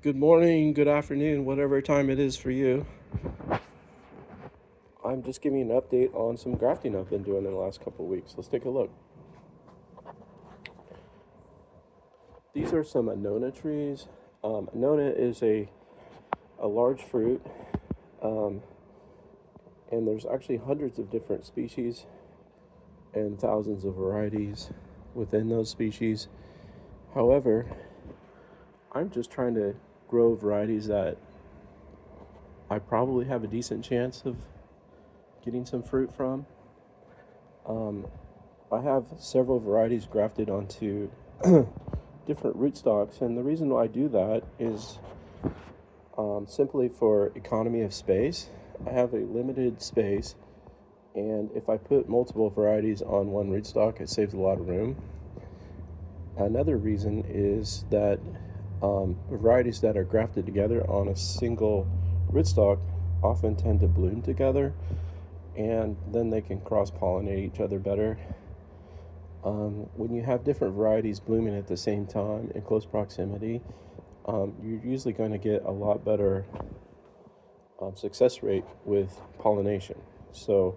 Good morning, good afternoon, whatever time it is for you. I'm just giving you an update on some grafting I've been doing in the last couple of weeks. Let's take a look. These are some Annona trees. Annona is a large fruit, um, and there's actually hundreds of different species and thousands of varieties within those species. However, I'm just trying to grow varieties that I probably have a decent chance of getting some fruit from. Um, I have several varieties grafted onto different rootstocks, and the reason why I do that is simply for economy of space. I have a limited space, and if I put multiple varieties on one rootstock, it saves a lot of room. Another reason is that varieties that are grafted together on a single rootstock often tend to bloom together, and then they can cross-pollinate each other better. When you have different varieties blooming at the same time in close proximity, you're usually going to get a lot better success rate with pollination. So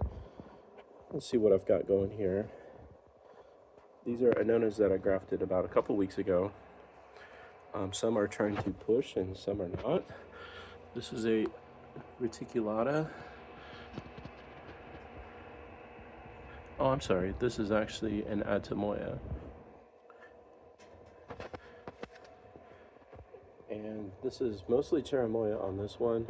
let's see what I've got going here. These are Annonas that I grafted about a couple weeks ago. Some are trying to push and some are not. This is a reticulata. Oh, I'm sorry. This is actually an Atamoya. And this is mostly Cherimoya on this one,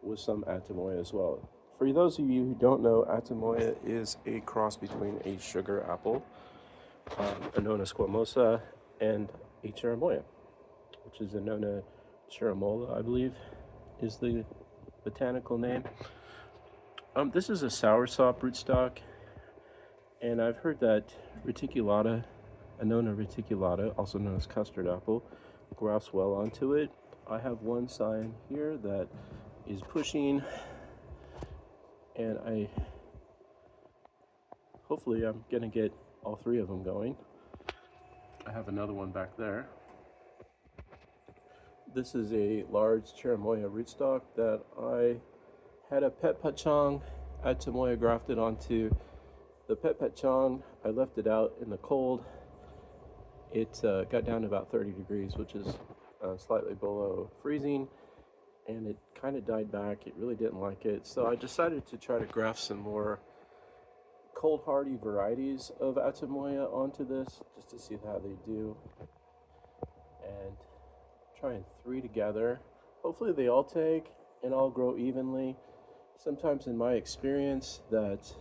with some Atamoya as well. For those of you who don't know, Atamoya is a cross between a sugar apple, Annona squamosa, and a Cherimoya, which is Annona cherimola, I believe, is the botanical name. This is a soursop rootstock, and I've heard that reticulata, Annona reticulata, also known as custard apple, grafts well onto it. I have one sign here that is pushing, and hopefully I'm gonna get all three of them going. I have another one back there. This is a large Cherimoya rootstock that I had a pet pachang Atamoya grafted onto. The pet pachang, I left it out in the cold. It got down to about 30 degrees, which is slightly below freezing, and it kind of died back. It really didn't like it, so I decided to try to graft some more cold hardy varieties of Atamoya onto this just to see how they do, and trying three together. Hopefully they all take and all grow evenly. Sometimes in my experience that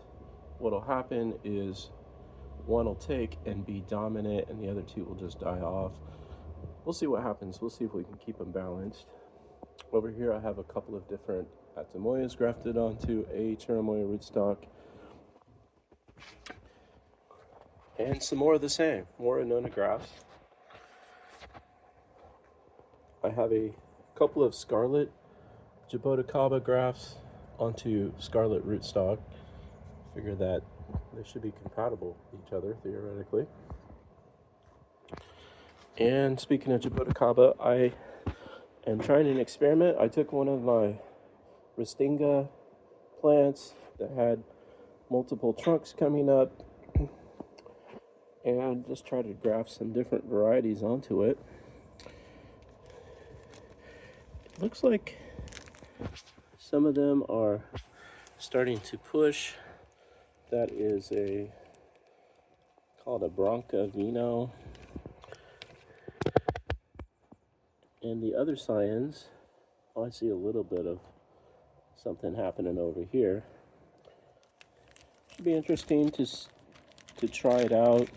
what'll happen is one will take and be dominant and the other two will just die off. We'll see what happens. We'll see if we can keep them balanced. Over here I have a couple of different Atamoyas grafted onto a Cherimoya rootstock. And some more of the same, more Annona grafts. I have a couple of scarlet Jaboticaba grafts onto scarlet rootstock. Figure that they should be compatible with each other theoretically. And speaking of Jaboticaba, I am trying an experiment. I took one of my Restinga plants that had multiple trunks coming up and just tried to graft some different varieties onto it. It looks like some of them are starting to push. That is called a Bronca Vino. And the other scions, I see a little bit of something happening over here. Should be interesting to try it out.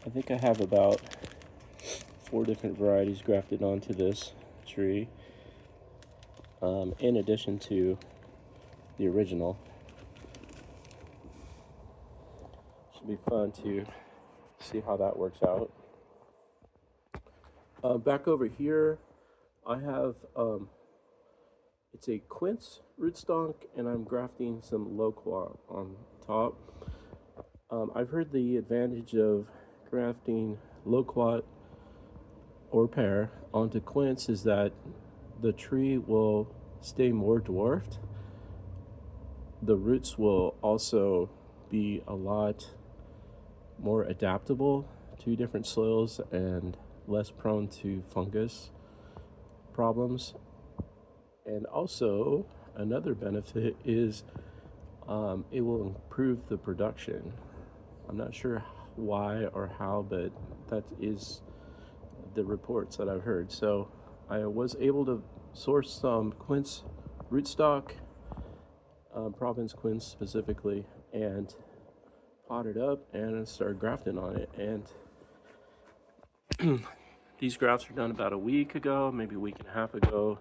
I think I have about 4 different varieties grafted onto this tree, in addition to the original. Should be fun to see how that works out. Back over here, I have it's a quince rootstock, and I'm grafting some loquat on top. I've heard the advantage of grafting loquat or pear onto quince is that the tree will stay more dwarfed. The roots will also be a lot more adaptable to different soils and less prone to fungus problems. And also, another benefit is it will improve the production. I'm not sure why or how, but that is the reports that I've heard. So I was able to source some quince rootstock, Province quince specifically, and pot it up and start grafting on it. And these grafts were done about a week ago, maybe a week and a half ago,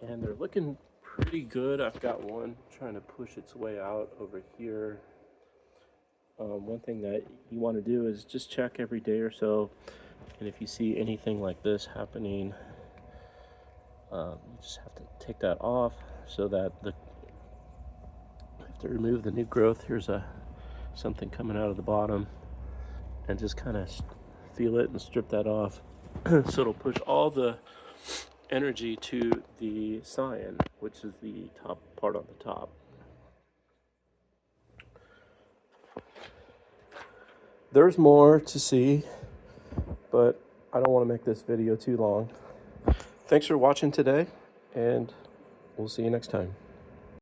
and they're looking pretty good. I've got one trying to push its way out over here. One thing that you want to do is just check every day or so, and if you see anything like this happening, you just have to take that off so that you have to remove the new growth. Here's something coming out of the bottom, and just kind of feel it and strip that off. So it'll push all the energy to the cyan, which is the top part on the top. There's more to see, but I don't want to make this video too long. Thanks for watching today, and we'll see you next time.